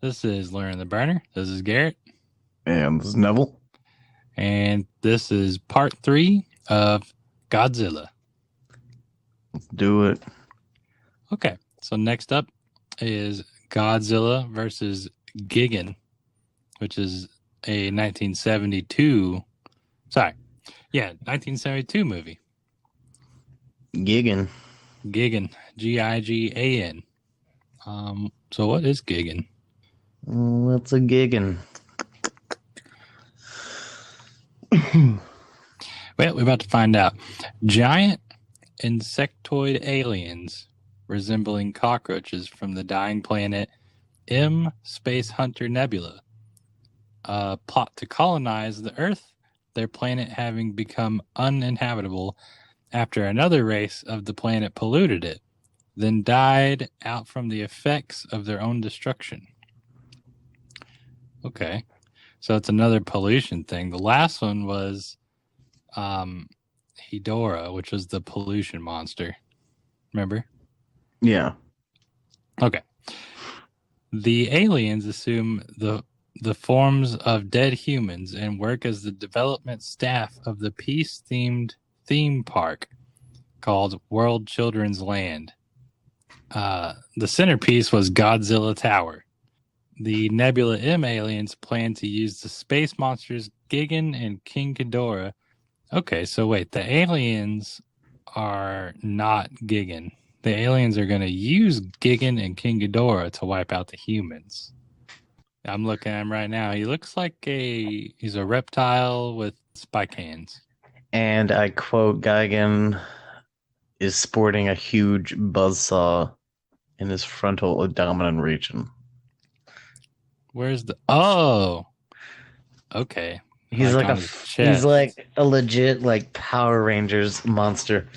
This is Learn the Burner. This is Garrett. And this is Neville. And this is part 3 of Godzilla. Let's do it. Okay, so next up is Godzilla versus Gigan, which is a 1972. Sorry. Yeah, 1972 movie. Giggin. Gigan. Gigan. So what is Gigan? What's a giggin? Well, we're about to find out. Giant insectoid aliens resembling cockroaches from the dying planet M Space Hunter Nebula plot to colonize the Earth, their planet having become uninhabitable after another race of the planet polluted it, then died out from the effects of their own destruction. Okay, so it's another pollution thing. The last one was Hedorah, which was the pollution monster. Remember? Yeah. Okay. The aliens assume the forms of dead humans and work as the development staff of the peace-themed theme park called World Children's Land. The centerpiece was Godzilla Tower. The Nebula M aliens plan to use the space monsters Gigan and King Ghidorah. Okay, so wait, the aliens are not Gigan. The aliens are going to use Gigan and King Ghidorah to wipe out the humans. I'm looking at him right now. He looks like he's a reptile with spike hands. And I quote, Gigan is sporting a huge buzzsaw in his frontal abdomen region. Where's the... Oh! Okay. He's like he's like a legit like Power Rangers monster.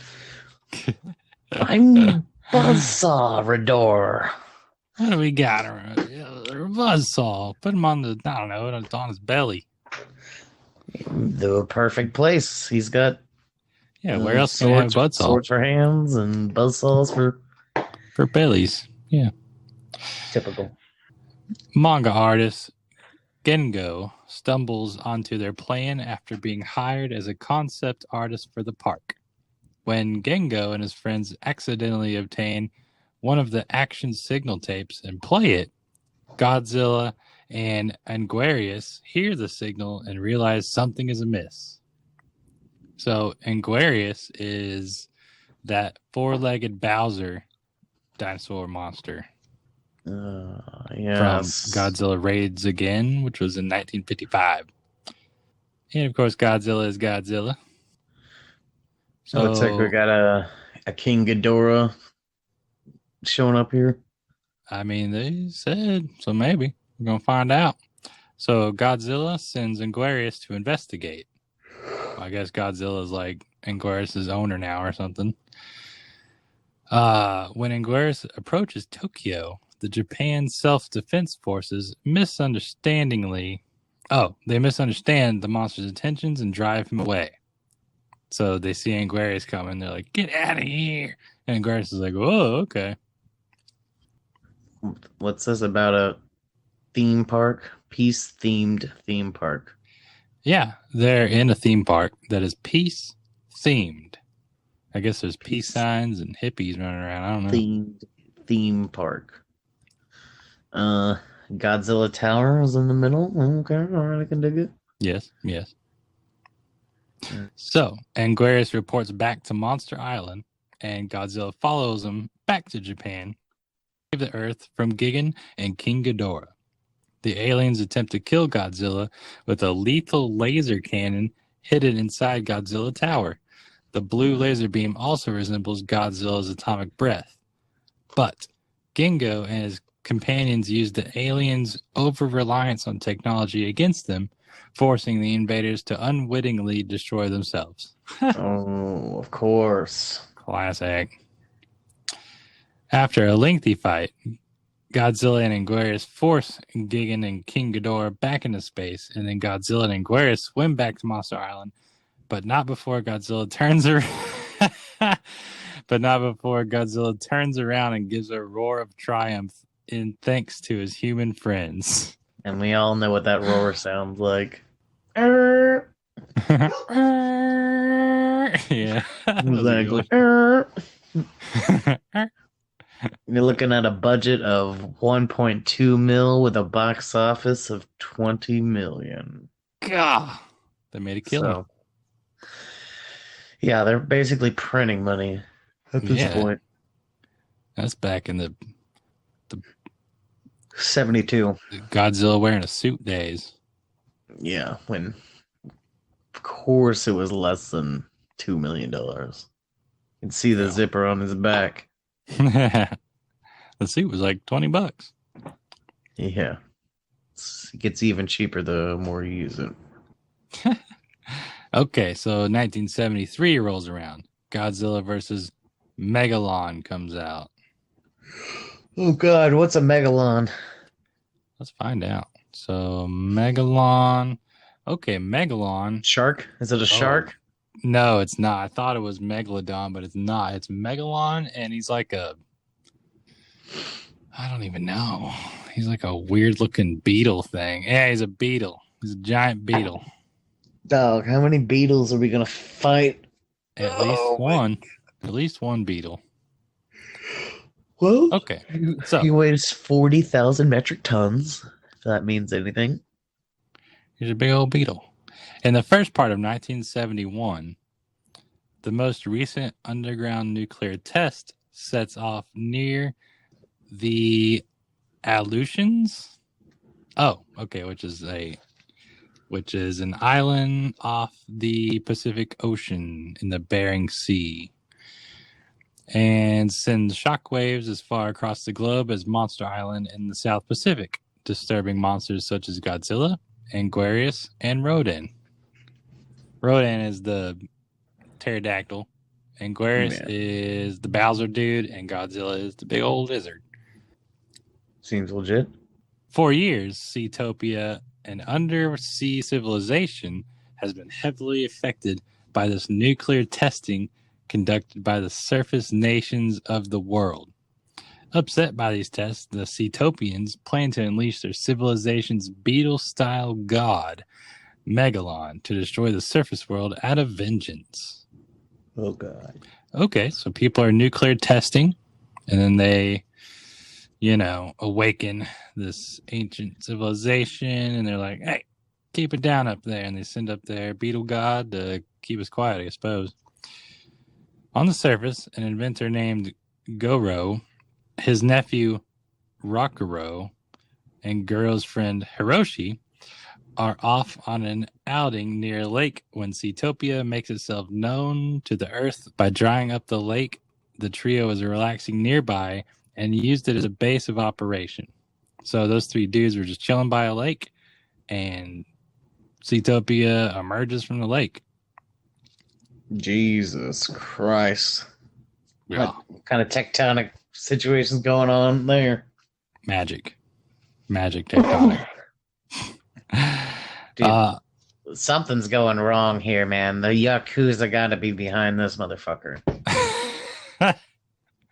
I'm Buzzsaw Rador. What do we got? A buzzsaw. Put him on the, I don't know, on his belly. The perfect place. He's got where else can you have buzzsaw? Swords for hands and buzzsaws for bellies. Yeah. Typical. Manga artist Gengo stumbles onto their plan after being hired as a concept artist for the park. When Gengo and his friends accidentally obtain one of the action signal tapes and play it, Godzilla and Anguirus hear the signal and realize something is amiss. So Anguirus is that four-legged Bowser dinosaur monster. Yes. From Godzilla Raids Again, which was in 1955. And of course, Godzilla is Godzilla. So looks like we got a King Ghidorah showing up here. I mean, they said, so maybe. We're going to find out. So Godzilla sends Anguirus to investigate. I guess Godzilla is like Anguirus' owner now or something. When Anguirus approaches Tokyo, the Japan Self-Defense Forces misunderstand the monster's intentions and drive him away. So they see Anguirus coming. They're like, get out of here. And Anguirus is like, oh, okay. What's this about a theme park? Peace-themed theme park. Yeah, they're in a theme park that is peace-themed. I guess there's peace signs and hippies running around. I don't know. Themed theme park. Godzilla Tower is in the middle. Okay, all right, I can dig it. Yes. So, Anguirus reports back to Monster Island, and Godzilla follows him back to Japan to save the Earth from Gigan and King Ghidorah. The aliens attempt to kill Godzilla with a lethal laser cannon hidden inside Godzilla Tower. The blue laser beam also resembles Godzilla's atomic breath. But Gengo and his companions use the aliens' over-reliance on technology against them, forcing the invaders to unwittingly destroy themselves. Oh, of course. Classic. After a lengthy fight, Godzilla and Anguirus force Gigan and King Ghidorah back into space, and then Godzilla and Anguirus swim back to Monster Island, but not before Godzilla turns around. But not before Godzilla turns around and gives a roar of triumph in thanks to his human friends. And we all know what that roar sounds like. Err. Yeah, that was a Exactly. good Err. one. You're looking at a budget of 1.2 mil with a box office of 20 million. God, they made a killing. So, yeah, they're basically printing money at this Yeah, point. that's back in the 72. Godzilla wearing a suit days. Yeah, when of course it was less than $2 million. You can see the Yeah. zipper on his back. The suit was like $20. Yeah. It gets even cheaper the more you use it. Okay, so 1973 rolls around. Godzilla versus Megalon comes out. Oh god, what's a megalon? Let's find out. So Megalon. Okay, Megalon. Shark? Is it a Oh, shark? no, it's not. I thought it was Megalodon, but it's not. It's Megalon, and he's like a. I don't even know. He's like a weird looking beetle thing. Yeah, he's a beetle. He's a giant beetle. Dog, how many beetles are we gonna fight? At least Oh my. one. At least one beetle. Well, Okay, he so weighs 40,000 metric tons, if that means anything. he's a big old beetle. In the first part of 1971, the most recent underground nuclear test sets off near the Aleutians. Oh, okay, which is an island off the Pacific Ocean in the Bering Sea, and sends shockwaves as far across the globe as Monster Island in the South Pacific, disturbing monsters such as Godzilla, Anguirus, and Rodan. Rodan is the pterodactyl, Anguirus Yeah, is the Bowser dude, and Godzilla is the big old lizard. seems legit. For years, Seatopia, an undersea civilization, has been heavily affected by this nuclear testing conducted by the surface nations of the world. Upset by these tests, the Seatopians plan to unleash their civilization's beetle-style god, Megalon, to destroy the surface world out of vengeance. Oh god. Okay, so people are nuclear testing, and then they awaken this ancient civilization, and they're like, hey, keep it down up there. And they send up their beetle god to keep us quiet, I suppose. On the surface, an inventor named Goro, his nephew Rakuro, and Guro's friend Hiroshi are off on an outing near a lake when Seatopia makes itself known to the earth by drying up the lake. The trio is relaxing nearby and used it as a base of operation. So those three dudes were just chilling by a lake, and Seatopia emerges from the lake. Jesus Christ. Yeah, What kind of tectonic situations going on there? magic tectonic. Dude, something's going wrong here, man. The Yakuza gotta be behind this motherfucker.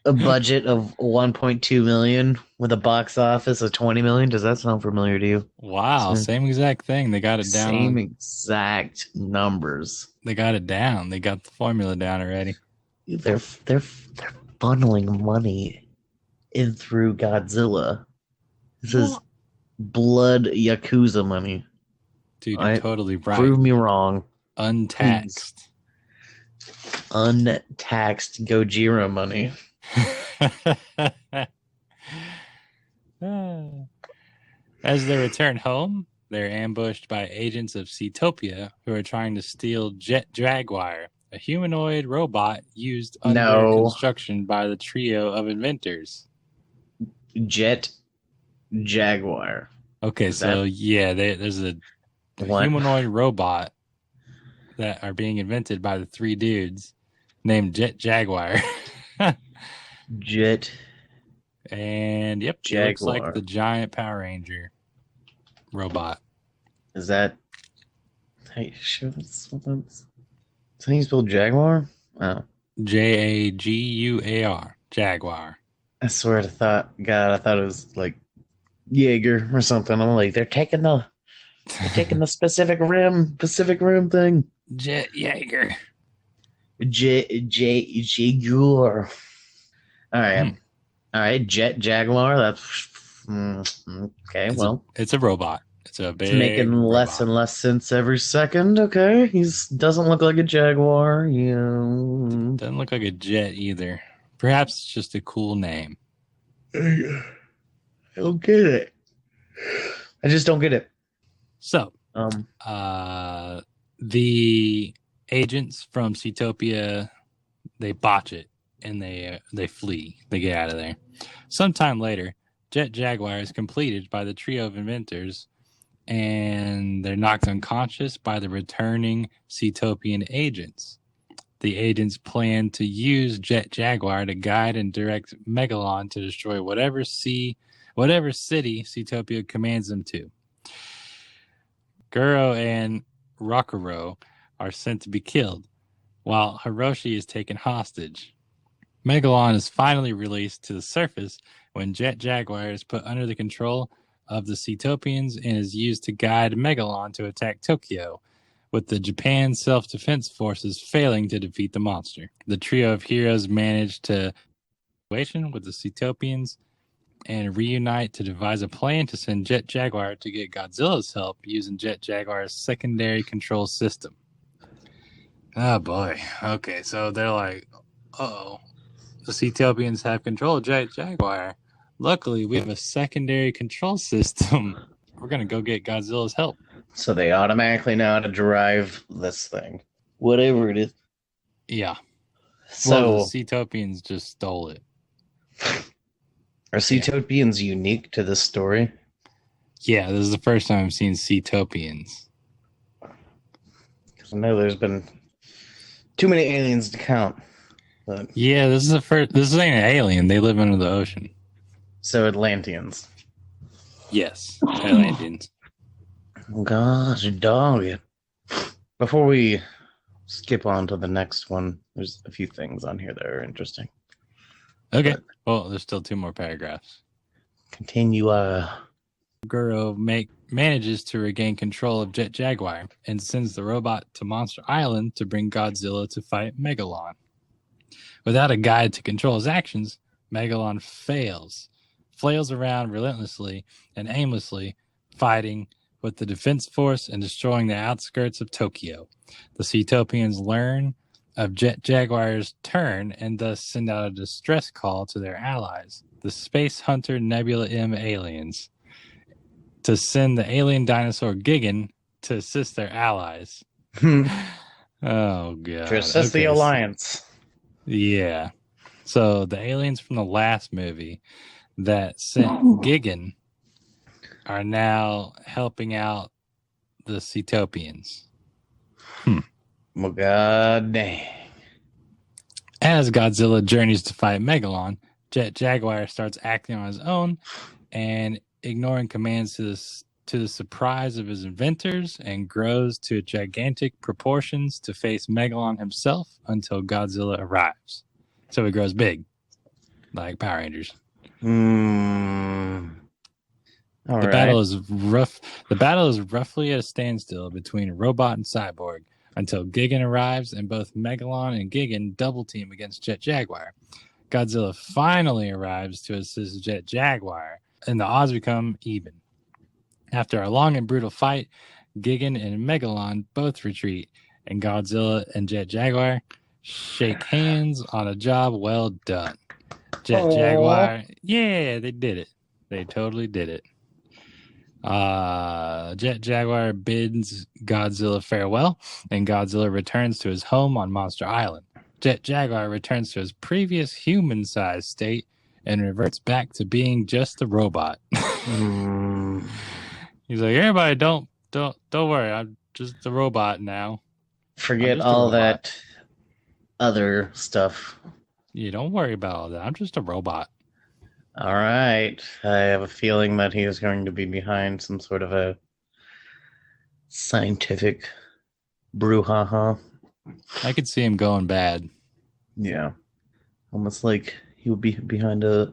A budget of 1.2 million with a box office of 20 million. Does that sound familiar to you? Wow, same exact thing. They got it down. Same exact numbers. They got it down. They got the formula down already. They're funneling money in through Godzilla. This is blood Yakuza money. Dude, you're totally right. Prove me wrong. Untaxed. Please. Untaxed Gojira money. As they return home, they're ambushed by agents of Seatopia who are trying to steal Jet Jaguar, a humanoid robot used under construction by the trio of inventors. Jet Jaguar. Okay, there's a humanoid robot that are being invented by the three dudes named Jet Jaguar. Jet. And yep, Jaguar. He looks like the giant Power Ranger robot. Is that? Hey, sure. Is that you spell Jaguar? Oh. Jaguar. Jaguar. I swear to God, I thought it was like Jaeger or something. I'm like, they're taking the Pacific Rim thing. Jet Jaeger. Jaguar. All right, Hmm. all right. Jet Jaguar. That's okay. It's a Well, it's a robot. It's a it's making big less robot. and less sense every second. Okay, he's doesn't look like a Jaguar. Yeah. Doesn't look like a jet either. Perhaps it's just a cool name. I don't get it. I just don't get it. So, Um, uh, the agents from Seatopia, they botch it and they flee. They get out of there. Sometime later, Jet Jaguar is completed by the trio of inventors, and they're knocked unconscious by the returning Seatopian agents. The agents plan to use Jet Jaguar to guide and direct Megalon to destroy whatever city Seatopia commands them to. Guro and Rokurou are sent to be killed, while Hiroshi is taken hostage. Megalon is finally released to the surface when Jet Jaguar is put under the control of the Seatopians and is used to guide Megalon to attack Tokyo, with the Japan self-defense forces failing to defeat the monster. The trio of heroes manage to with the Seatopians and reunite to devise a plan to send Jet Jaguar to get Godzilla's help using Jet Jaguar's secondary control system. Oh boy. Okay, so they're like, oh, the Seatopians have control of Jet Jaguar. Luckily, we have a secondary control system. We're gonna go get Godzilla's help. so they automatically know how to drive this thing, whatever it is. Yeah. Well, the So, Seatopians just stole it. are Yeah. Seatopians unique to this story? Yeah, this is the first time I've seen Seatopians. Because I know there's been too many aliens to count. But, Yeah, this is the first. This ain't an alien. They live under the ocean. so Atlanteans. Yes, Atlanteans. Gosh, dog. Before we skip on to the next one, there's a few things on here that are interesting. Okay. But Well, there's still two more paragraphs. continue. Guro manages to regain control of Jet Jaguar and sends the robot to Monster Island to bring Godzilla to fight Megalon. Without a guide to control his actions, Megalon flails around relentlessly and aimlessly, fighting with the defense force and destroying the outskirts of Tokyo. The Seatopians learn of Jet Jaguar's turn and thus send out a distress call to their allies, the Space Hunter Nebula M aliens, to send the alien dinosaur Gigan to assist their allies. Oh, God. To assist the Okay. Alliance. Yeah. So the aliens from the last movie that sent Gigan are now helping out the Seatopians. Well, god dang. As Godzilla journeys to fight Megalon, Jet Jaguar starts acting on his own and ignoring commands to the surprise of his inventors, and grows to gigantic proportions to face Megalon himself until Godzilla arrives. So he grows big, like Power Rangers. All The right. battle is rough. The battle is roughly at a standstill between Robot and Cyborg until Gigan arrives, and both Megalon and Gigan double team against Jet Jaguar. Godzilla finally arrives to assist Jet Jaguar, and the odds become even. After a long and brutal fight, Gigan and Megalon both retreat, and Godzilla and Jet Jaguar shake hands on a job well done. Jet Aww. Jaguar, yeah, they did it. They totally did it. Jet Jaguar bids Godzilla farewell, and Godzilla returns to his home on Monster Island. Jet Jaguar returns to his previous human-sized state and reverts back to being just a robot. He's like, everybody, don't worry. I'm just a robot now. Forget all that other stuff. Yeah, don't worry about all that. I'm just a robot. All right. I have a feeling that he is going to be behind some sort of a scientific brouhaha. I could see him going bad. Yeah. Almost like he would be behind a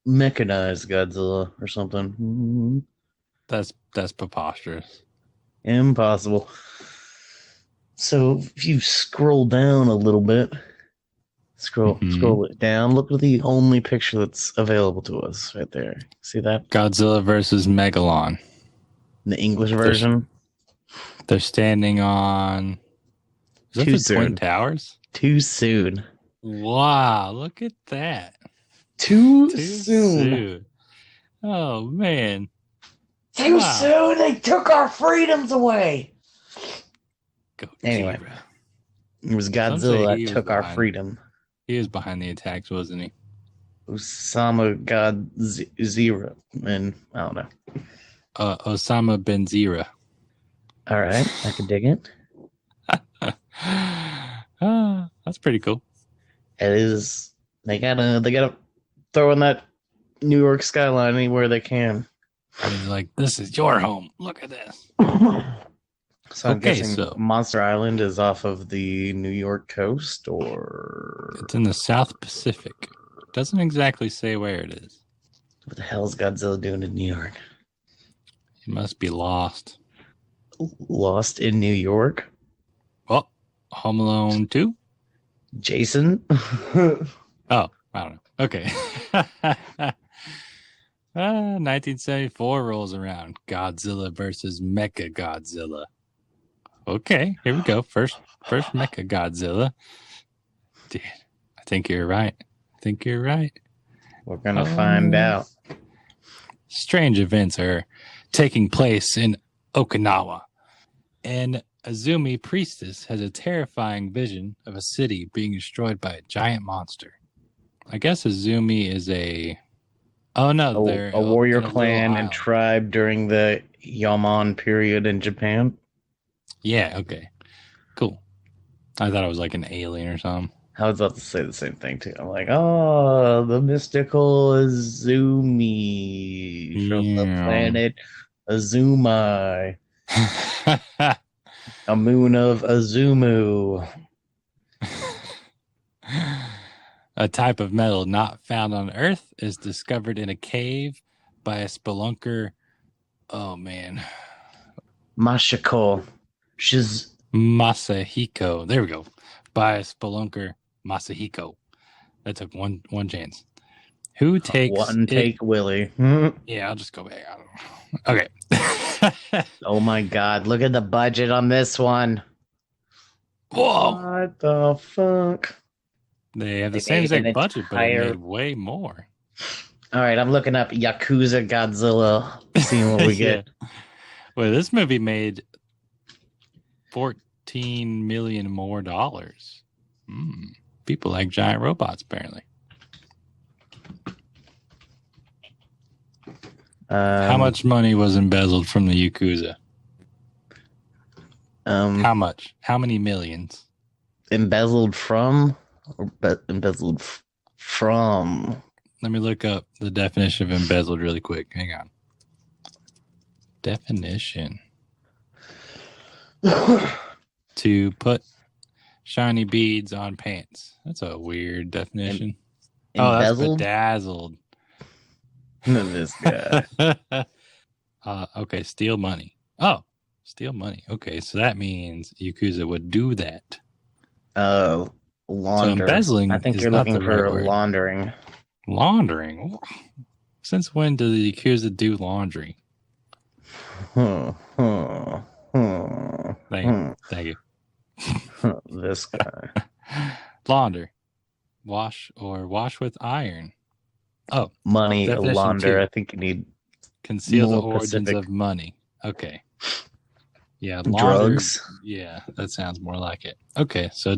mechanized Godzilla or something. That's preposterous. Impossible. So if you scroll down a little bit, Hmm. scroll it down. Look at the only picture that's available to us right there. See that? Godzilla versus Megalon. The English They're version. they're standing on. Is that Too the Twin soon. Towers? Too soon. Wow, look at that. Too Too soon. soon. Oh man. Too Wow. soon. They took our freedoms away. Anyway, Gojira. it was Some say Godzilla that took our freedom. he was behind the attacks, wasn't he? Osama Godzilla. And I don't know. Osama Benzira. All right, I can dig it. That's pretty cool. It is. They gotta throw in that New York skyline anywhere they can. He's like, this is your home. Look at this. So I'm Okay, guessing so Monster Island is off of the New York coast, or it's in the South Pacific. Doesn't exactly say where it is. what the hell is Godzilla doing in New York? It must be lost. Lost in New York? Well, Home Alone 2? Jason? Oh, I don't know. Okay. 1974 rolls around. Godzilla versus Mecha Godzilla. Okay, here we go. First Mecha Godzilla. Dude, I think you're right. We're gonna find out. Strange events are taking place in Okinawa. An Azumi priestess has a terrifying vision of a city being destroyed by a giant monster. I guess Azumi is a. Oh no, they're A warrior in a little clan and island. tribe during the Yaman period in Japan. Yeah, okay. Cool. I thought it was like an alien or something. I was about to say the same thing too. I'm like, oh, the mystical Azumi from the Yeah. planet Azumai, a moon of Azumu. A type of metal not found on Earth is discovered in a cave by a spelunker. Oh man. Mashiko. She's Masahiko. There we go. By a spelunker Masahiko. That took one chance. Who takes one it? take Willie. Yeah, I'll just go back. I don't know. Okay. Oh my god, look at the budget on this one. Whoa. What the fuck? They have the They same made an exact budget, but it made entire. way more. All right, I'm looking up Yakuza Godzilla, seeing what we Yeah. get. Well, this movie made 14 million more dollars. People like giant robots, apparently. How much money was embezzled from the Yakuza? How much? How many millions? Embezzled from? Or embezzled from? Let me look up the definition of embezzled really quick. Hang on. Definition. To put shiny beads on pants. That's a weird definition. That's Embezzled? bedazzled. This guy. Okay, steal money. Oh, steal money. Okay, so that means Yakuza would do that. Launder. So embezzling I think is you're not looking the right for word. laundering. Laundering? Since when do the Yakuza do laundry? Thank you. This guy. Launder. Wash with iron. Oh, Money definition launder. 2. I think you need Conceal the more origins specific. of money. Okay. Yeah, launder. Drugs. Yeah, that sounds more like it. Okay, so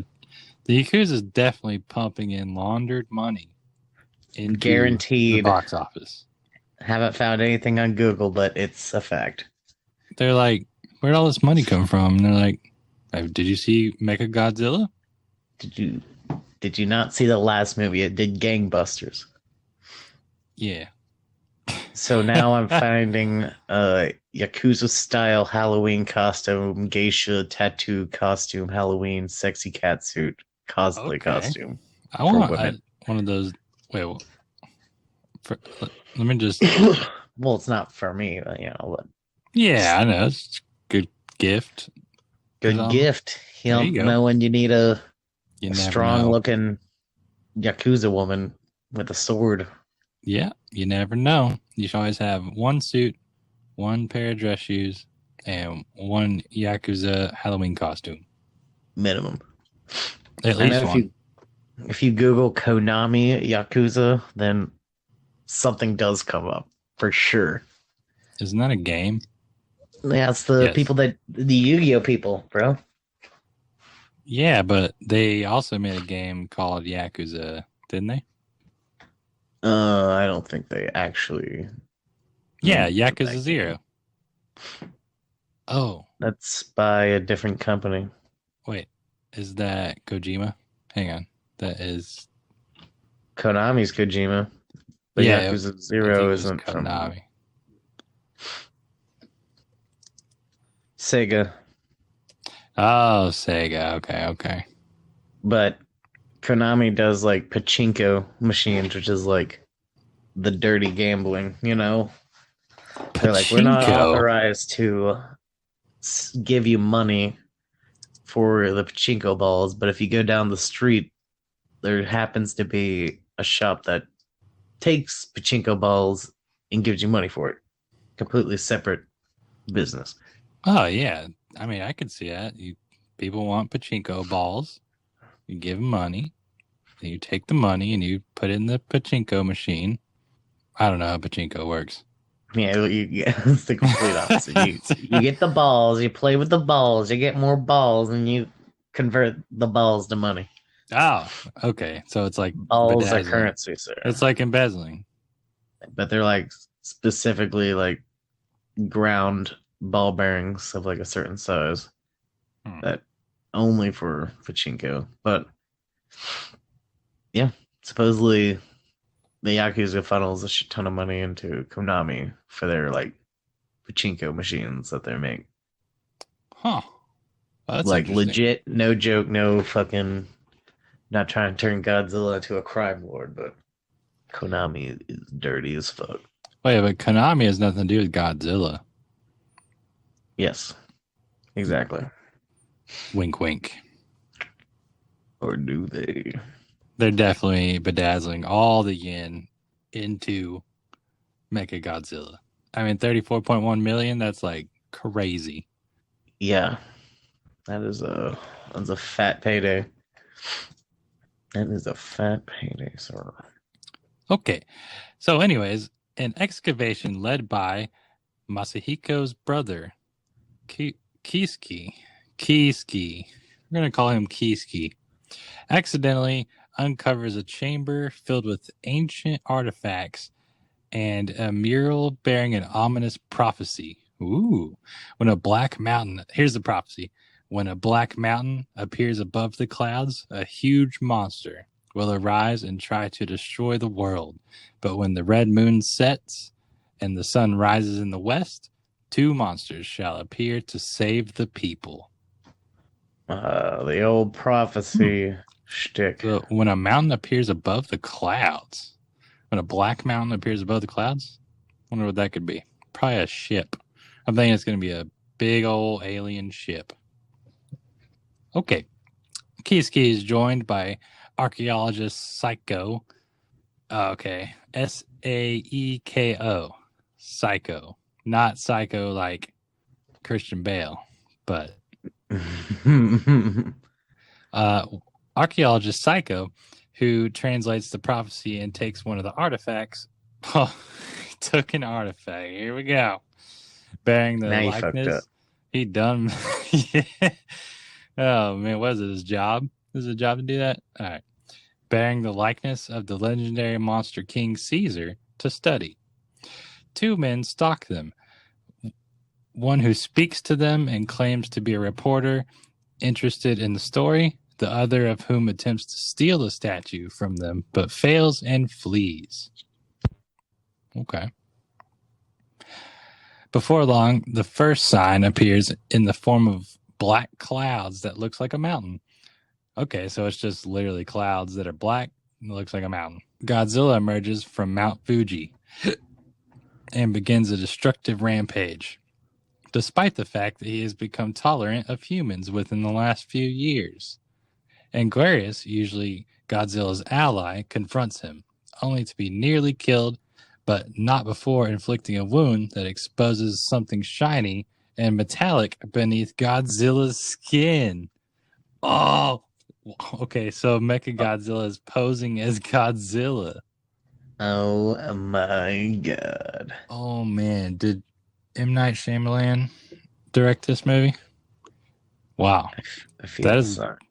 the Yakuza is definitely pumping in laundered money into Guaranteed. the box office. Haven't found anything on Google, but it's a fact. They're like, where'd all this money come from? And they're like, did you see Mecha Godzilla? Did you not see the last movie? It did gangbusters. Yeah. So now I'm finding a Yakuza style Halloween costume, geisha tattoo costume, Halloween sexy cat suit cosplay costume. I want one of those. Wait, let me just. Well, it's not for me, but but Yeah, I know. It's a good gift. good gift. You There you don't go. know when you need a You never strong know. looking Yakuza woman with a sword. Yeah, you never know. You should always have one suit, one pair of dress shoes, and one Yakuza Halloween costume. Minimum. At I know least one. if you Google Konami Yakuza, then something does come up for sure. Isn't that a game? Yeah, it's the Yes. people the Yu-Gi-Oh people, bro. Yeah, but they also made a game called Yakuza, didn't they? I don't think they actually Yeah, made Yakuza that game. Zero. Oh, That's by a different company. wait. Is that Kojima? Hang on. That is. Konami's Kojima, but Yeah, Yakuza I think Zero it was isn't from Konami. Sega, Oh, Sega. Okay, okay. but Konami does like pachinko machines, which is like the dirty gambling, They're like, we're not Pachinko. authorized to give you money for the pachinko balls, but if you go down the street, there happens to be a shop that takes pachinko balls and gives you money for it. Completely separate business. Oh, yeah. I mean, I could see that. People want pachinko balls. You give them money. And you take the money and you put it in the pachinko machine. I don't know how pachinko works. Yeah, it's the complete opposite. You get the balls, you play with the balls, you get more balls, and you convert the balls to money. Oh, okay. So it's like Balls are bedazzling. currency, sir. It's like embezzling. But they're like specifically like ground ball bearings of like a certain size that only for pachinko. But yeah, supposedly the Yakuza funnels a shit ton of money into Konami for their like pachinko machines that they make. Huh. Well, that's Like interesting. legit, no joke, no fucking. Not trying to turn Godzilla into a crime lord, but Konami is dirty as fuck. Wait, but Konami has nothing to do with Godzilla. Yes, exactly. Wink, wink. Or do they? They're definitely bedazzling all the yen into Mecha Godzilla. I mean, 34.1 million, that's like crazy. Yeah, that's a fat payday. That is a fat payday, sir. Okay. So, anyways, an excavation led by Masahiko's brother, Kiski. We're going to call him Kiski. Accidentally uncovers a chamber filled with ancient artifacts and a mural bearing an ominous prophecy. Ooh. Here's the prophecy. When a black mountain appears above the clouds, a huge monster will arise and try to destroy the world. But when the red moon sets and the sun rises in the west, two monsters shall appear to save the people. The old prophecy shtick. So when a mountain appears above the clouds, when a black mountain appears above the clouds, I wonder what that could be. Probably a ship. I'm thinking it's going to be a big old alien ship. Okay. Kiski is joined by archaeologist Psycho. Okay. Saeko. Psycho. Not Psycho like Christian Bale, but archaeologist Psycho, who translates the prophecy and takes one of the artifacts. Oh, he took an artifact. Here we go. Bearing the Now you fucked up. likeness. He done. Yeah. Oh, man. What is it? His job? Is it a job to do that? All right. Bearing the likeness of the legendary monster King Caesar to study. Two men stalk them. One who speaks to them and claims to be a reporter interested in the story, the other of whom attempts to steal the statue from them, but fails and flees. Okay. Before long, the first sign appears in the form of black clouds that looks like a mountain. Okay, so it's just literally clouds that are black It looks like a mountain. Godzilla emerges from Mount Fuji and begins a destructive rampage, despite the fact that he has become tolerant of humans within the last few years. Anguirus, usually Godzilla's ally, confronts him, only to be nearly killed, but not before inflicting a wound that exposes something shiny and metallic beneath Godzilla's skin. Oh, okay, so Mechagodzilla is posing as Godzilla. Oh my god. Oh man, did M. Night Shyamalan direct this movie? Wow, I feel that it is sucks.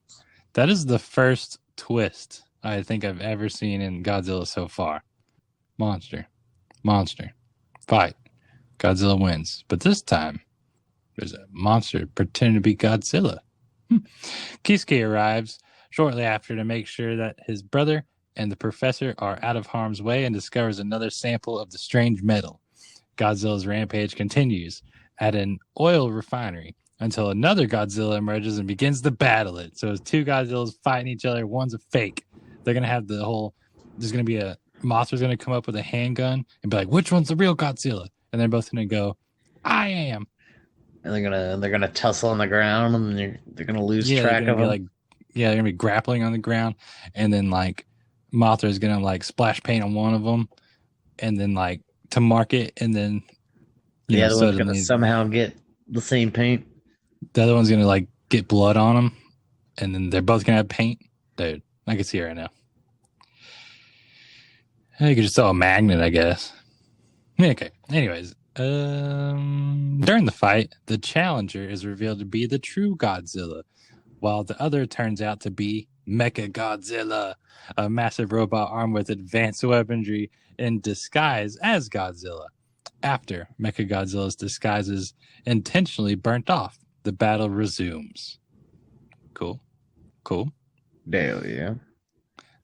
that is the first twist I think I've ever seen in Godzilla so far. Monster, monster, fight. Godzilla wins, but this time there's a monster pretending to be Godzilla. Kisuke arrives shortly after to make sure that his brother and the professor are out of harm's way and discovers another sample of the strange metal. Godzilla's rampage continues at an oil refinery until another Godzilla emerges and begins to battle it. So it's two Godzillas fighting each other. One's a fake. They're going to have the whole, there's going to be a, Mothra's going to come up with a handgun and be like, which one's the real Godzilla? And they're both going to go, I am. And they're gonna tussle on the ground, and they're gonna lose Yeah, they're track going to of be them. like, yeah, they're going to be grappling on the ground. And then like Mothra's going to like splash paint on one of them and then like to mark it. And then, The other one's gonna suddenly somehow get the same paint. the other one's gonna like get blood on them, and then they're both gonna have paint. Dude, I can see it right now. You could just throw a magnet, I guess. Okay. Anyways, during the fight, the challenger is revealed to be the true Godzilla, while the other turns out to be Mecha Godzilla, a massive robot armed with advanced weaponry in disguise as Godzilla. After Mecha Godzilla's disguise is intentionally burnt off, the battle resumes. Cool. Cool. Daily, yeah.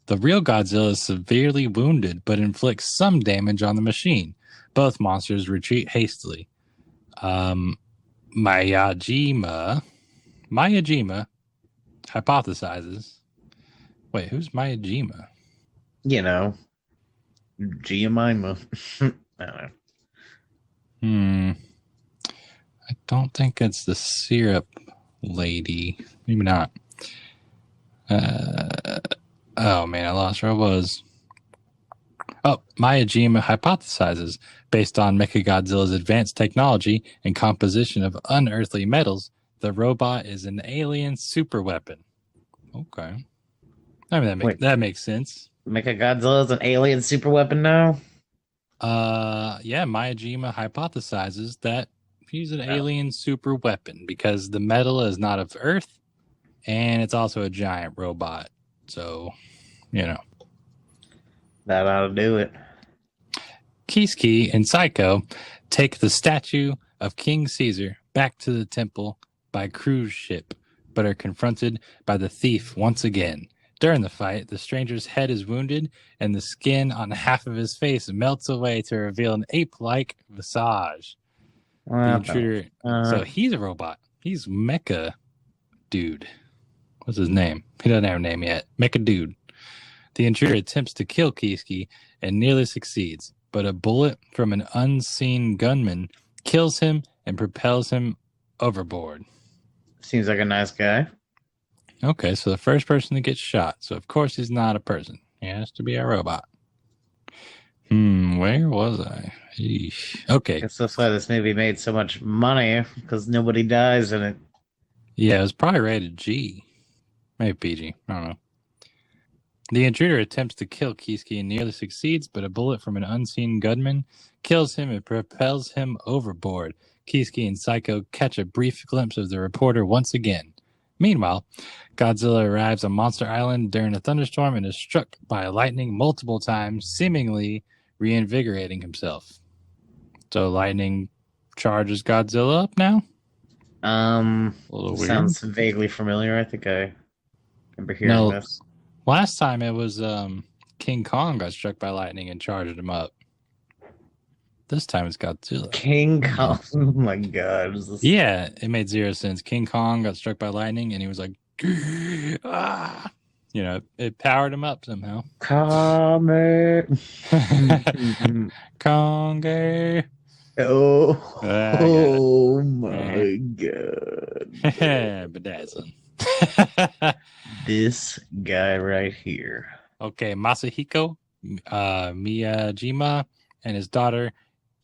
The real Godzilla is severely wounded but inflicts some damage on the machine. Both monsters retreat hastily. Miyajima hypothesizes. Wait, who's Miyajima? You know, Giamima. I don't know. I don't think it's the syrup lady. Maybe not. Oh man, I lost where I was. Oh, Miyajima hypothesizes, based on Mechagodzilla's advanced technology and composition of unearthly metals, the robot is an alien superweapon. Okay. I mean, that makes sense. Mechagodzilla's an alien superweapon now? Yeah, Miyajima hypothesizes that he's an alien super weapon because the metal is not of Earth and it's also a giant robot. So, That ought to do it. Kisuke and Psycho take the statue of King Caesar back to the temple by cruise ship, but are confronted by the thief once again. During the fight, the stranger's head is wounded, and the skin on half of his face melts away to reveal an ape-like visage. The intruder. So he's a robot. He's Mecha Dude. What's his name? He doesn't have a name yet. Mecha Dude. The intruder attempts to kill Kisuke and nearly succeeds, but a bullet from an unseen gunman kills him and propels him overboard. Seems like a nice guy. Okay, so the first person to get shot. So of course he's not a person. He has to be a robot. Where was I? Eesh. Okay. I guess that's why this movie made so much money, because nobody dies in it. Yeah, it was probably rated G. Maybe PG. I don't know. The intruder attempts to kill Kisuke and nearly succeeds, but a bullet from an unseen gunman kills him and propels him overboard. Kisuke and Psycho catch a brief glimpse of the reporter once again. Meanwhile, Godzilla arrives on Monster Island during a thunderstorm and is struck by lightning multiple times, seemingly reinvigorating himself. So lightning charges Godzilla up now? A little weird. Sounds vaguely familiar. I think I remember hearing this. Last time it was King Kong got struck by lightning and charged him up. This time it's Godzilla. King Kong. Oh my god. Yeah, it made zero sense. King Kong got struck by lightning and he was like, ah. it powered him up somehow. Comet. Conge. I got it. Oh Eh. my god. Bedazzling. This guy right here. Okay, Masahiko Miyajima and his daughter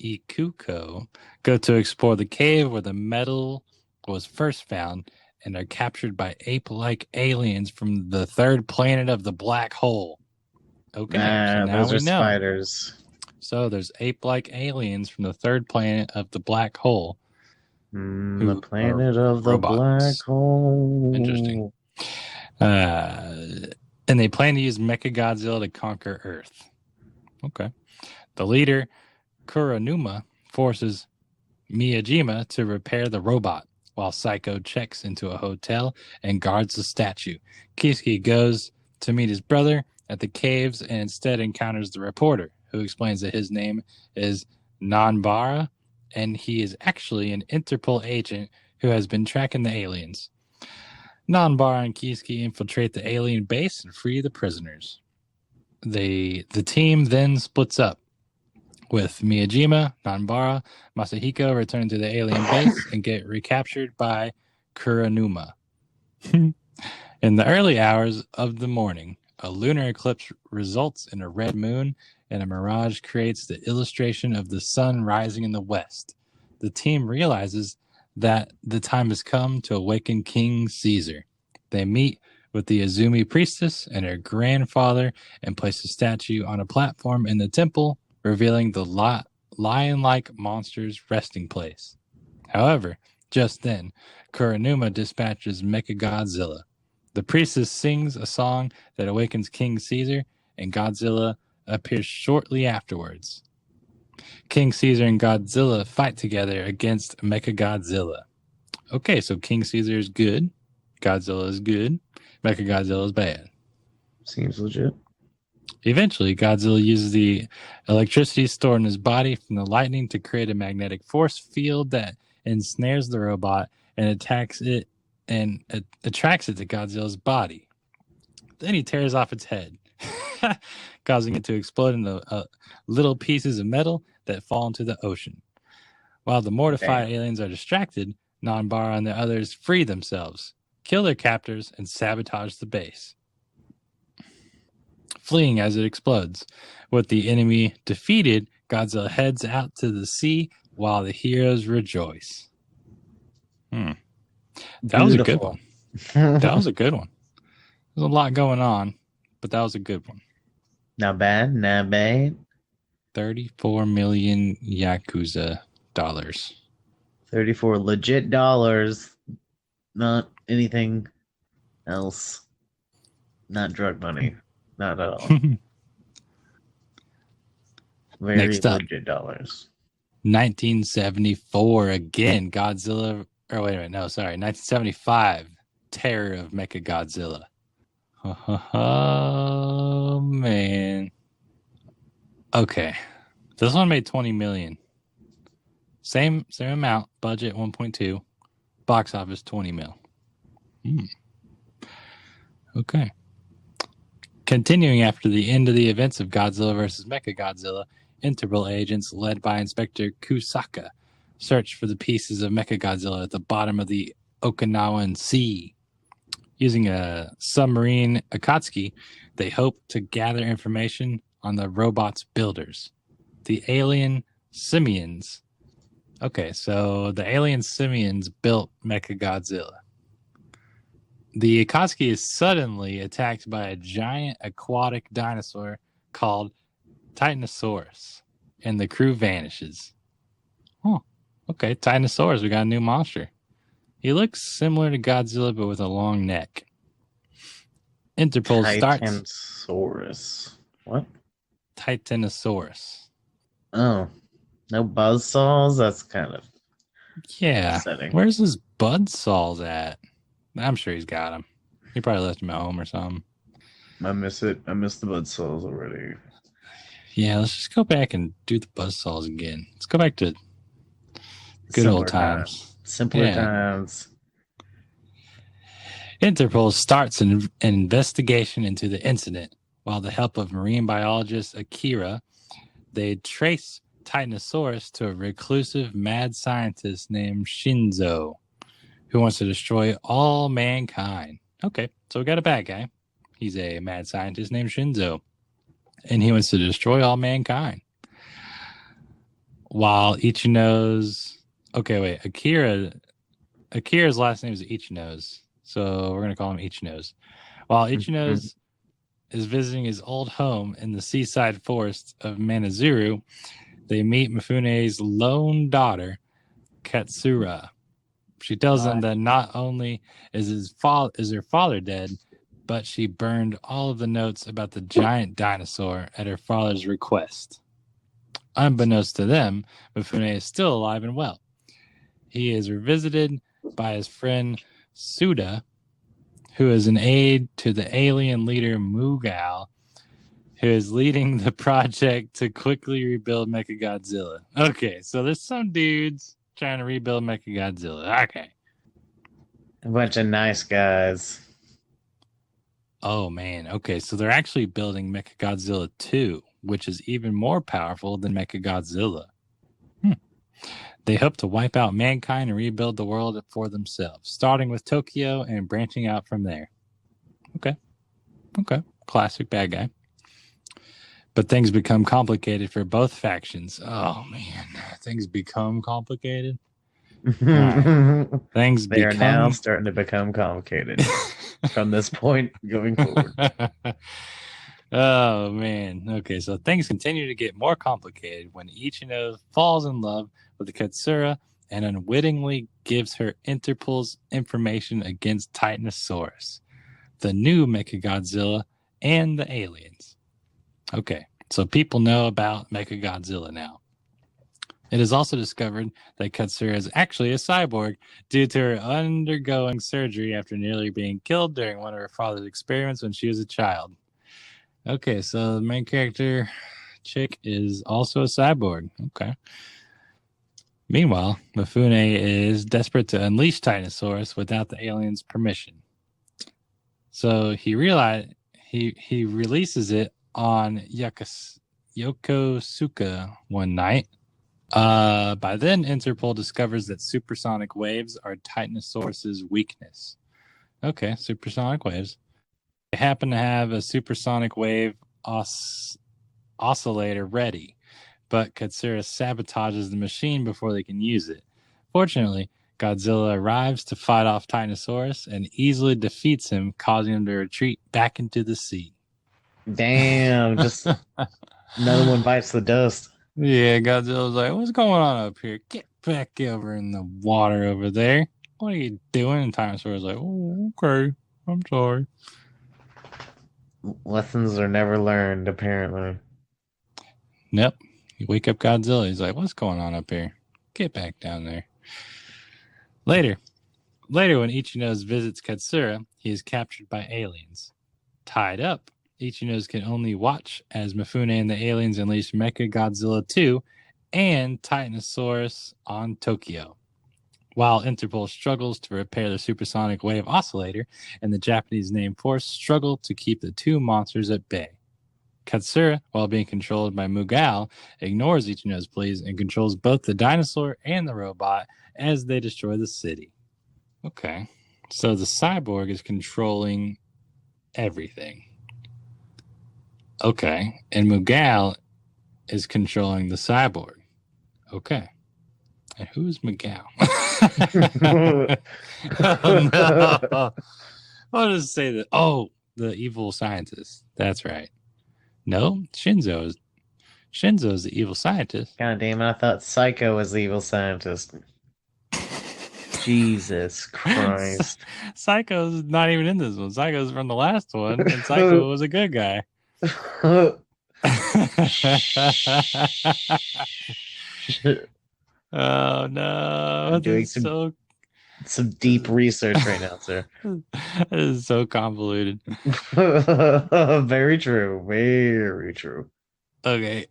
Ikuko go to explore the cave where the metal was first found and are captured by ape-like aliens from the third planet of the black hole. Okay, so now Those we are know. spiders. So there's ape-like aliens from the third planet of the black hole The who are planet of the black robots. Interesting. hole. And they plan to use Mechagodzilla to conquer Earth. Okay. The leader, Kuronuma, forces Miyajima to repair the robot, while Psycho checks into a hotel and guards the statue. Kisuke goes to meet his brother at the caves and instead encounters the reporter, who explains that his name is Nanbara, and he is actually an Interpol agent who has been tracking the aliens. Nanbara and Kisuke infiltrate the alien base and free the prisoners. The team then splits up, with Miyajima, Nanbara, Masahiko return to the alien base and get recaptured by Kuronuma. In the early hours of the morning, a lunar eclipse results in a red moon, and a mirage creates the illustration of the sun rising in the west. The team realizes that the time has come to awaken King Caesar. They meet with the Azumi priestess and her grandfather and place a statue on a platform in the temple, revealing the lion-like monster's resting place. However, just then, Kuronuma dispatches Mechagodzilla. The priestess sings a song that awakens King Caesar, and Godzilla appears shortly afterwards. King Caesar and Godzilla fight together against Mechagodzilla. Okay, so King Caesar is good, Godzilla is good, Mechagodzilla is bad. Seems legit. Eventually, Godzilla uses the electricity stored in his body from the lightning to create a magnetic force field that ensnares the robot and attacks it and attracts it to Godzilla's body. Then he tears off its head, causing it to explode into little pieces of metal that fall into the ocean. While the mortified aliens are distracted, Nanbara and the others free themselves, kill their captors, and sabotage the base, fleeing as it explodes. With the enemy defeated, Godzilla heads out to the sea while the heroes rejoice. That was a good one. That was a good one. There's a lot going on, but that was a good one. Not bad, not bad. 34 million Yakuza dollars. 34 legit dollars. Not anything else. Not drug money. Not at all. Very Next up, legit dollars. 1974 again. Godzilla. Or wait a minute. No, sorry. 1975. Terror of Mechagodzilla. Oh man. Okay. This one made 20 million. Same amount. Budget 1.2. Box office 20 mil. Okay. Continuing after the end of the events of Godzilla vs. Mechagodzilla, Interpol agents led by Inspector Kusaka search for the pieces of Mechagodzilla at the bottom of the Okinawan Sea. Using a submarine Akatsuki, they hope to gather information on the robot's builders, the alien simians. Okay, so the alien simians built Mechagodzilla. The Akatsuki is suddenly attacked by a giant aquatic dinosaur called Titanosaurus, and the crew vanishes. Oh, okay, Titanosaurus, we got a new monster. He looks similar to Godzilla, but with a long neck. Interpol starts... Titanosaurus. What? Titanosaurus. Oh, no buzzsaws? That's kind of upsetting. Where's his buzzsaws at? I'm sure he's got them. He probably left them at home or something. I miss it. I miss the buzzsaws already. Yeah, let's just go back and do the buzzsaws again. Let's go back to good old times. Simpler times. Interpol starts an investigation into the incident. While the help of marine biologist Akira, they trace Titanosaurus to a reclusive mad scientist named Shinzo, who wants to destroy all mankind. Okay, so we got a bad guy. He's a mad scientist named Shinzo, and he wants to destroy all mankind. While Ichino's... Okay, wait. Akira's last name is Ichino's, so we're going to call him Ichino's. While Ichino's is visiting his old home in the seaside forest of Manazuru, they meet Mifune's lone daughter, Katsura. She tells him that not only is her father dead, but she burned all of the notes about the giant dinosaur at her father's request. Unbeknownst to them, Mifune is still alive and well. He is revisited by his friend Suda, who is an aide to the alien leader Mughal, who is leading the project to quickly rebuild Mechagodzilla. Okay, so there's some dudes trying to rebuild Mechagodzilla. Okay. A bunch of nice guys. Oh, man. Okay, so they're actually building Mechagodzilla 2, which is even more powerful than Mechagodzilla. They hope to wipe out mankind and rebuild the world for themselves, starting with Tokyo and branching out from there. Okay. Classic bad guy. But things become complicated for both factions. Oh, man. Things become complicated. Right. They are now starting to become complicated from this point going forward. Oh, man. Okay, so things continue to get more complicated when Ichino falls in love with Katsura and unwittingly gives her Interpol's information against Titanosaurus, the new Mechagodzilla, and the aliens. Okay, so people know about Mechagodzilla now. It is also discovered that Katsura is actually a cyborg due to her undergoing surgery after nearly being killed during one of her father's experiments when she was a child. Okay, so the main character chick is also a cyborg. Okay. Meanwhile, Mifune is desperate to unleash Titanosaurus without the aliens' permission. So he releases it on Yokosuka one night. By then, Interpol discovers that supersonic waves are Titanosaurus's weakness. Okay, supersonic waves. They happen to have a supersonic wave oscillator ready, but Katsura sabotages the machine before they can use it. Fortunately, Godzilla arrives to fight off Titanosaurus and easily defeats him, causing him to retreat back into the sea. Damn, just another one bites the dust. Yeah, Godzilla's like, what's going on up here? Get back over in the water over there. What are you doing? And Titanosaurus like, oh, okay. I'm sorry. Lessons are never learned, apparently. Nope. You wake up Godzilla. He's like, what's going on up here? Get back down there. Later, when Ichino's visits Katsura, he is captured by aliens. Tied up, Ichino's can only watch as Mifune and the aliens unleash Mechagodzilla 2 and Titanosaurus on Tokyo. While Interpol struggles to repair the supersonic wave oscillator and the Japanese name force struggle to keep the two monsters at bay. Katsura, while being controlled by Mughal, ignores Ichino's pleas and controls both the dinosaur and the robot as they destroy the city. Okay, so the cyborg is controlling everything. Okay, and Mughal is controlling the cyborg. Okay, and who is Mughal? Oh, no. I'll just say that. Oh, the evil scientist. That's right. No, Shinzo is the evil scientist. God damn it, I thought Psycho was the evil scientist. Jesus Christ. Psycho's not even in this one. Psycho's from the last one, and Psycho was a good guy. Oh no! I'm doing some deep research right now, sir. This is so convoluted. Very true. Very true. Okay.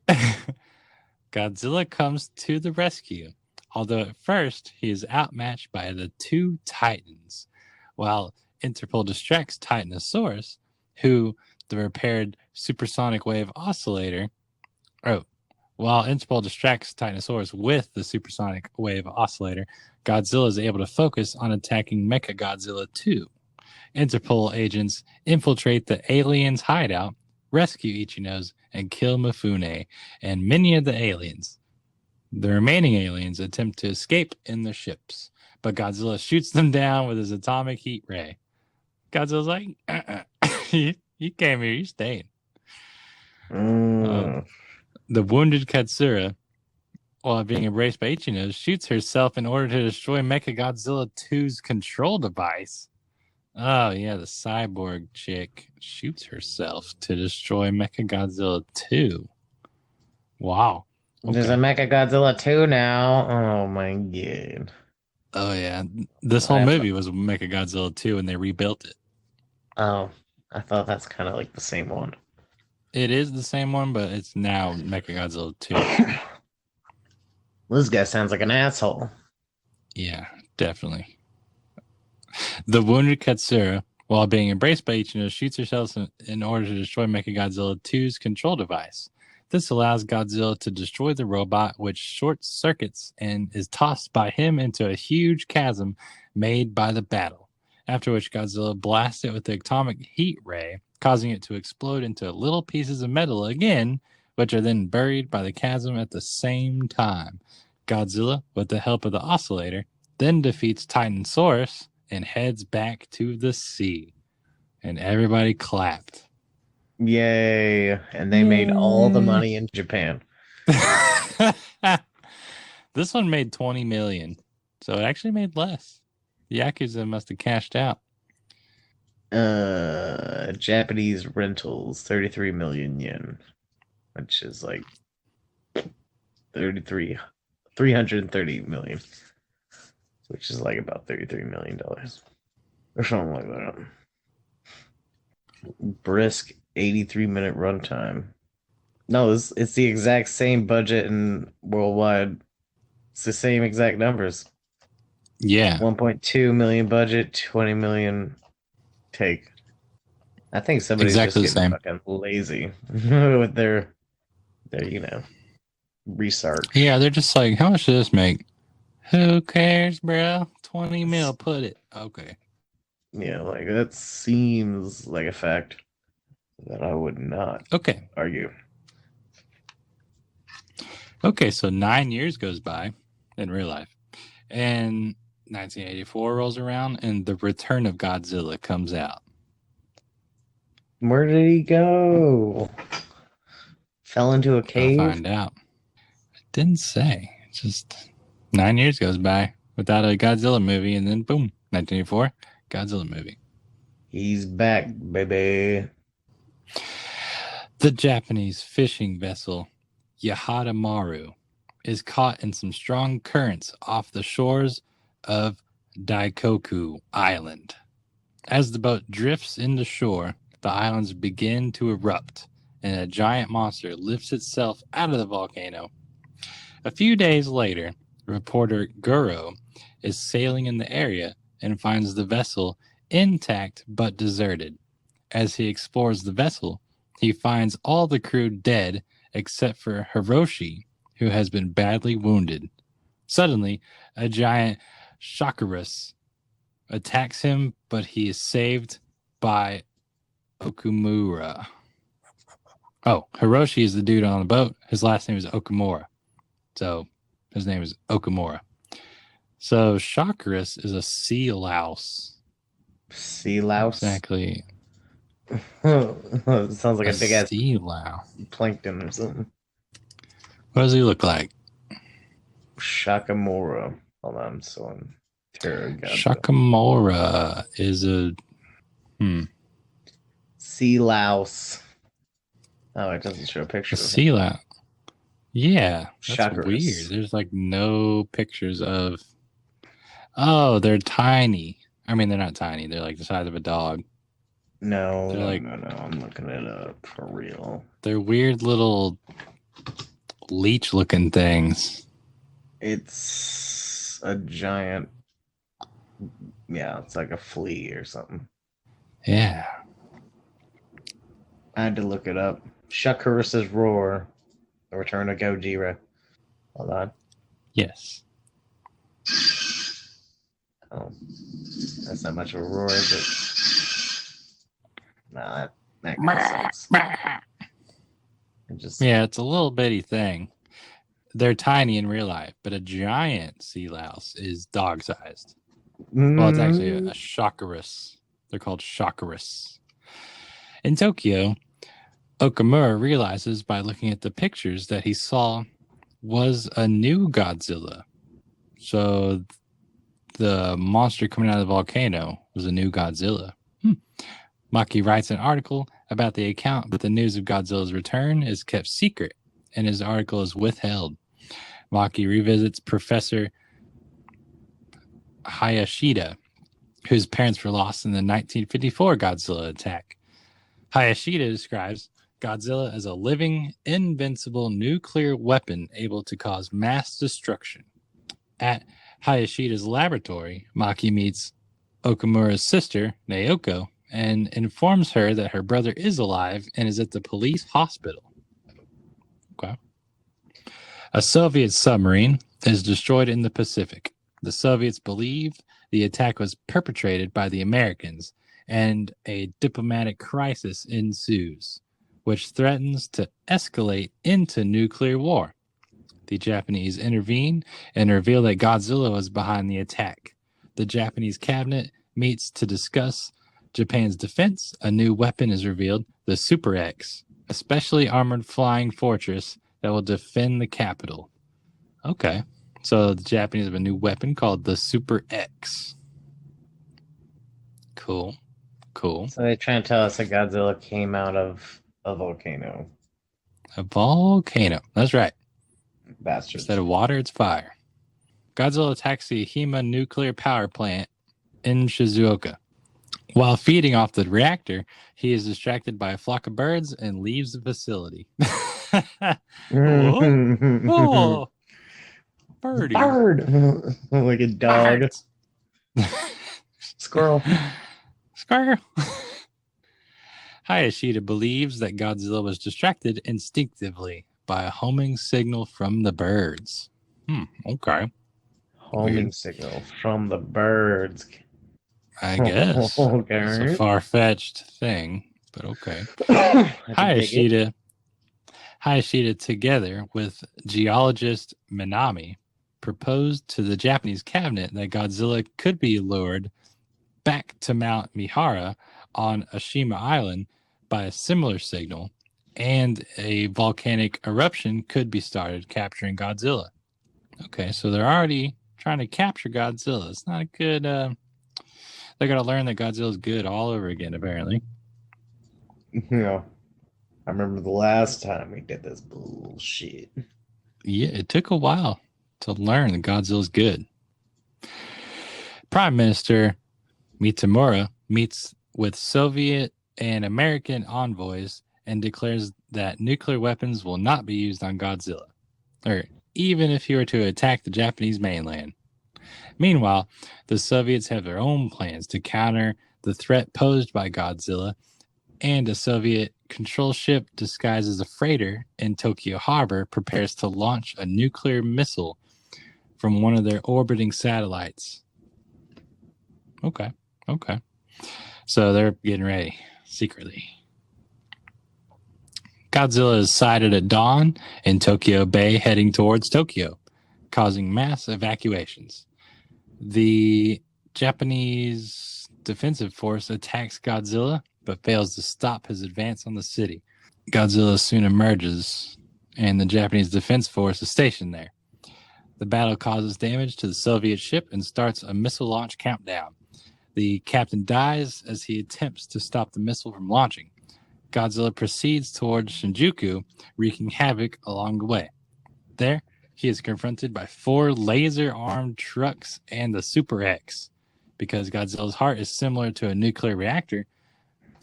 Godzilla comes to the rescue, although at first he is outmatched by the two Titans. While Interpol distracts Titanosaurus, who the repaired supersonic wave oscillator. Oh, while Interpol distracts Titanosaurus with the supersonic wave oscillator, Godzilla is able to focus on attacking Mechagodzilla 2. Interpol agents infiltrate the aliens' hideout, rescue Ichinos, and kill Mifune and many of the aliens. The remaining aliens attempt to escape in their ships, but Godzilla shoots them down with his atomic heat ray. Godzilla's like, you came here, you staying. The wounded Katsura, while being embraced by Ichino, shoots herself in order to destroy Mechagodzilla 2's control device. Oh, yeah, the cyborg chick shoots herself to destroy Mechagodzilla 2. Wow. There's a Mechagodzilla 2 now. Oh my god. Oh, yeah. This whole movie was Mechagodzilla 2 and they rebuilt it. Oh, I thought that's kind of like the same one. It is the same one, but it's now Mechagodzilla 2. This guy sounds like an asshole. Yeah, definitely. The wounded Katsura, while being embraced by Ichino, shoots herself in order to destroy Mechagodzilla 2's control device. This allows Godzilla to destroy the robot, which short circuits and is tossed by him into a huge chasm made by the battle. After which Godzilla blasts it with the atomic heat ray, causing it to explode into little pieces of metal again, which are then buried by the chasm at the same time. Godzilla, with the help of the oscillator, then defeats Titanosaurus and heads back to the sea. And everybody clapped. Yay. And they made all the money in Japan. This one made 20 million. So it actually made less. Yakuza must have cashed out. Japanese rentals, 33 million yen, which is like 330 million, which is like about $33 million or something like that. Brisk 83-minute runtime. No, it's the exact same budget and worldwide. It's the same exact numbers. Yeah. 1.2 million budget, 20 million take. I think somebody's exactly just getting fucking lazy with their research. Yeah, they're just like, how much does this make? Who cares, bro? 20 mil, put it. Okay. Yeah, like that seems like a fact that I would not argue. Okay, so 9 years goes by in real life. And 1984 rolls around and The Return of Godzilla comes out. Where did he go? Fell into a cave? I'll find out. I didn't say. It's just 9 years goes by without a Godzilla movie, and then boom, 1984, Godzilla movie. He's back, baby. The Japanese fishing vessel Yahata Maru is caught in some strong currents off the shores of Daikoku Island. As the boat drifts into shore, the islands begin to erupt, and a giant monster lifts itself out of the volcano. A few days later, reporter Guro is sailing in the area and finds the vessel intact but deserted. As he explores the vessel, he finds all the crew dead except for Hiroshi, who has been badly wounded. Suddenly, a giant Shakurus attacks him, but he is saved by Okumura. Oh, Hiroshi is the dude on the boat. His last name is Okumura. So his name is Okumura. So Shakurus is a sea louse. Sea louse? Exactly. It sounds like a big ass sea louse. Plankton or something. What does he look like? Shakamura. Hold on, I'm so on terror. Shakamura is a sea louse. Oh, it doesn't show a picture. A sea louse. Yeah, that's weird. There's like no pictures of. Oh, they're tiny. I mean, they're not tiny. They're like the size of a dog. No, no. I'm looking it up for real. They're weird little leech-looking things. It's a giant Yeah, it's like a flea or something. Yeah. I had to look it up. Shakuris's roar, the return of Gojira. Hold on. Yes. Oh, that's not much of a roar, is it? Nah, that kind of sucks. It just Yeah, it's a little bitty thing. They're tiny in real life, but a giant sea louse is dog sized. Well, it's actually a Shakurus. They're called Shakurus. In Tokyo, Okamura realizes by looking at the pictures that he saw was a new Godzilla. So the monster coming out of the volcano was a new Godzilla. Maki writes an article about the account, but the news of Godzilla's return is kept secret, and his article is withheld. Maki revisits Professor Hayashida, whose parents were lost in the 1954 Godzilla attack. Hayashida describes Godzilla as a living, invincible nuclear weapon able to cause mass destruction. At Hayashida's laboratory, Maki meets Okamura's sister, Naoko, and informs her that her brother is alive and is at the police hospital. Okay. A Soviet submarine is destroyed in the Pacific. The Soviets believe the attack was perpetrated by the Americans, and a diplomatic crisis ensues, which threatens to escalate into nuclear war. The Japanese intervene and reveal that Godzilla was behind the attack. The Japanese cabinet meets to discuss Japan's defense. A new weapon is revealed, the Super X, a specially armored flying fortress that will defend the capital. Okay. So the Japanese have a new weapon called the Super X. Cool. Cool. so they trying to tell us that Godzilla came out of a volcano. A volcano. That's right. Instead Bastards. of water, it's fire. Godzilla attacks the Hima nuclear power plant in Shizuoka. While feeding off the reactor, he is distracted by a flock of birds and leaves the facility. Whoa. Oh, It's a birdies. bird! Like a dog. Birds. Squirrel. Squirrel. Hayashida believes that Godzilla was distracted instinctively by a homing signal from the birds. Okay. Homing Weird. signal from the birds. I guess. It's a Okay. far-fetched thing, but okay. I can dig it. Hayashida, together with geologist Minami, proposed to the Japanese cabinet that Godzilla could be lured back to Mount Mihara on Ashima Island by a similar signal, and a volcanic eruption could be started, capturing Godzilla. Okay, so they're already trying to capture Godzilla. It's not a good. They got to learn that Godzilla's good all over again, apparently. Yeah. I remember the last time we did this bullshit. Yeah, it took a while to learn that Godzilla's good. Prime Minister Mitamura meets with Soviet and American envoys and declares that nuclear weapons will not be used on Godzilla, or even if he were to attack the Japanese mainland. Meanwhile, the Soviets have their own plans to counter the threat posed by Godzilla, and a Soviet control ship disguised as a freighter in Tokyo Harbor prepares to launch a nuclear missile from one of their orbiting satellites. Okay. So they're getting ready secretly. Godzilla is sighted at dawn in Tokyo Bay heading towards Tokyo, causing mass evacuations. The Japanese defensive force attacks Godzilla, but fails to stop his advance on the city. Godzilla soon emerges, and the Japanese defense force is stationed there. The battle causes damage to the Soviet ship and starts a missile launch countdown. The captain dies as he attempts to stop the missile from launching. Godzilla proceeds towards Shinjuku, wreaking havoc along the way. There, he is confronted by 4 laser-armed trucks and the Super X. Because Godzilla's heart is similar to a nuclear reactor,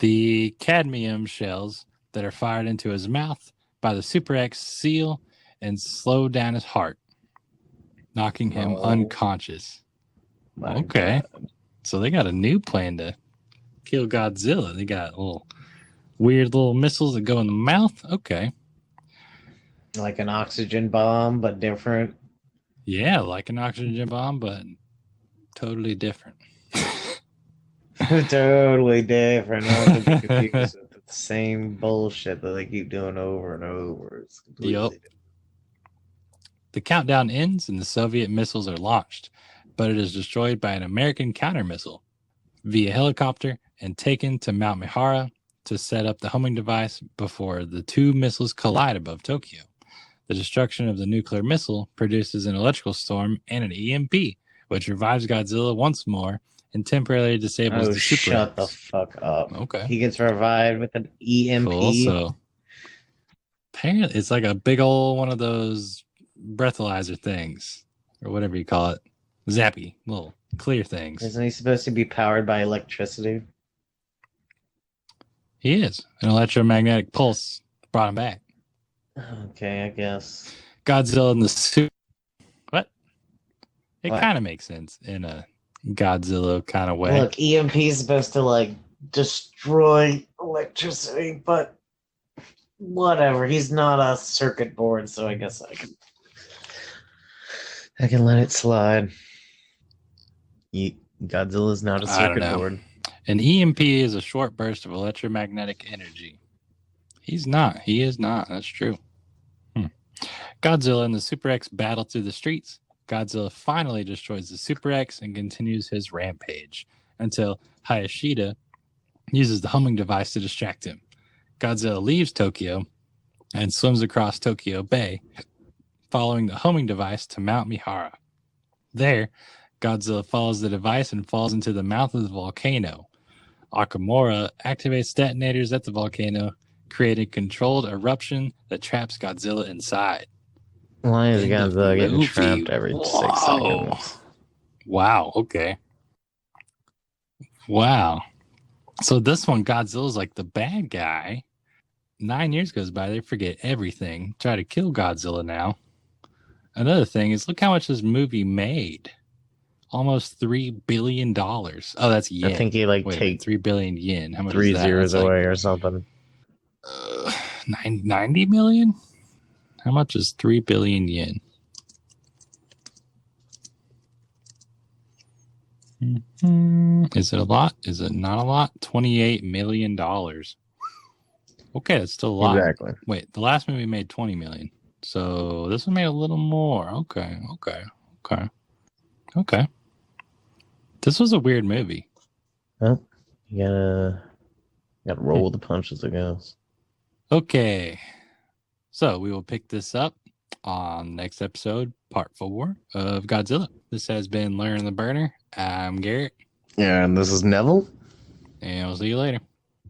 the cadmium shells that are fired into his mouth by the Super X seal and slow down his heart, knocking him Oh unconscious. my Okay. god. So they got a new plan to kill Godzilla. They got weird little missiles that go in the mouth. Okay. Like an oxygen bomb, but different. Yeah, like an oxygen bomb, but totally different. Totally different. Not to be confused with the same bullshit that they keep doing over and over. It's completely different. The countdown ends and the Soviet missiles are launched, but it is destroyed by an American counter missile via helicopter and taken to Mount Mihara to set up the homing device before the two missiles collide above Tokyo. The destruction of the nuclear missile produces an electrical storm and an EMP, which revives Godzilla once more and temporarily disables the Super shut the X. fuck up. Okay. He gets revived with an EMP. Cool. So apparently it's like a big old one of those breathalyzer things or whatever you call it. Zappy, little clear things. Isn't he supposed to be powered by electricity? He is. An electromagnetic pulse brought him back. Okay, I guess. Godzilla in the suit. What? It kind of makes sense in a Godzilla kind of way. Look, EMP is supposed to like destroy electricity, but whatever. He's not a circuit board, so I guess I can let it slide. Godzilla's not a circuit board. An EMP is a short burst of electromagnetic energy. He's not. He is not. That's true. Godzilla and the Super X battle through the streets. Godzilla finally destroys the Super X and continues his rampage until Hayashida uses the homing device to distract him. Godzilla leaves Tokyo and swims across Tokyo Bay, following the homing device to Mount Mihara. There, Godzilla follows the device and falls into the mouth of the volcano. Akamura activates detonators at the volcano, creating a controlled eruption that traps Godzilla inside. Why is Godzilla getting trapped every 6 seconds? Wow, okay. Wow. So this one, Godzilla's like the bad guy. 9 years goes by, they forget everything. Try to kill Godzilla now. Another thing is, look how much this movie made. Almost $3 billion. Oh, that's yen. I think he take 3 billion yen. How much 3 is that? zeros that's away or something. 90 million? How much is 3 billion yen? Is it a lot? Is it not a lot? $28 million. Okay, that's still a lot. Exactly. Wait, the last movie made 20 million. So this one made a little more. Okay. This was a weird movie. Well, you gotta roll with the punches, I guess. Okay. So we will pick this up on next episode, part 4 of Godzilla. This has been Learn the Burner. I'm Garrett. Yeah, and this is Neville. And we'll see you later.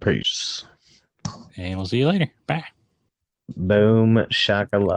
Peace. And we'll see you later. Bye. Boom shakalaka.